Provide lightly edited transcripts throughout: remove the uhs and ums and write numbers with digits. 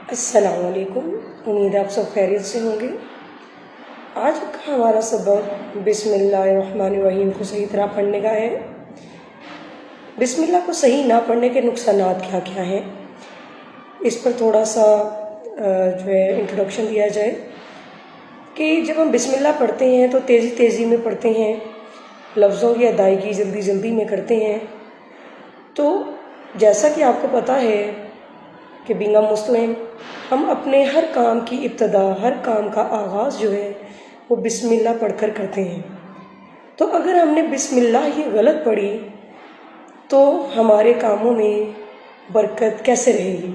السلام علیکم، امید ہے آپ سب خیریت سے ہوں گے۔ آج کا ہمارا سبق بسم اللہ الرحمن الرحیم کو صحیح طرح پڑھنے کا ہے۔ بسم اللہ کو صحیح نہ پڑھنے کے نقصانات کیا کیا ہیں، اس پر تھوڑا سا انٹروڈکشن دیا جائے کہ جب ہم بسم اللہ پڑھتے ہیں تو تیزی تیزی میں پڑھتے ہیں، لفظوں کی ادائیگی جلدی جلدی میں کرتے ہیں، تو جیسا کہ آپ کو پتہ ہے کہ بینگ مسلم ہم اپنے ہر کام کی ابتدا، ہر کام کا آغاز جو ہے وہ بسم اللہ پڑھ کر کرتے ہیں۔ تو اگر ہم نے بسم اللہ ہی غلط پڑھی تو ہمارے کاموں میں برکت کیسے رہے گی؟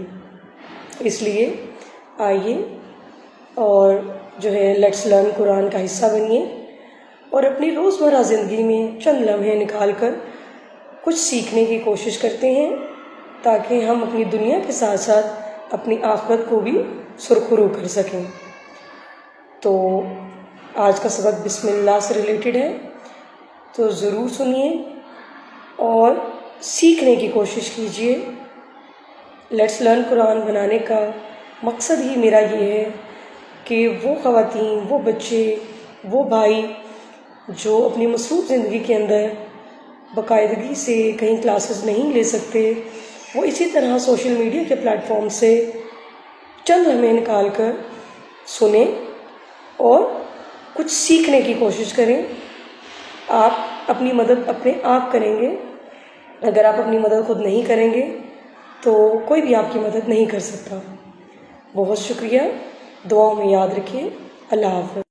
اس لیے آئیے اور لیٹس لرن قرآن کا حصہ بنیے اور اپنی روزمرہ زندگی میں چند لمحے نکال کر کچھ سیکھنے کی کوشش کرتے ہیں، تاکہ ہم اپنی دنیا کے ساتھ ساتھ اپنی آخرت کو بھی سرخرو کر سکیں۔ تو آج کا سبق بسم اللہ سے ریلیٹڈ ہے، تو ضرور سنیے اور سیکھنے کی کوشش کیجیے۔ لیٹس لرن قرآن بنانے کا مقصد ہی میرا یہ ہے کہ وہ خواتین، وہ بچے، وہ بھائی جو اپنی مصروف زندگی کے اندر باقاعدگی سے کہیں کلاسز نہیں لے سکتے، وہ اسی طرح سوشل میڈیا کے پلیٹ فارم سے چند لمحے نکال کر سنیں اور کچھ سیکھنے کی کوشش کریں۔ آپ اپنی مدد اپنے آپ کریں گے، اگر آپ اپنی مدد خود نہیں کریں گے تو کوئی بھی آپ کی مدد نہیں کر سکتا۔ بہت شکریہ، دعاؤں میں یاد رکھیے۔ اللہ حافظ۔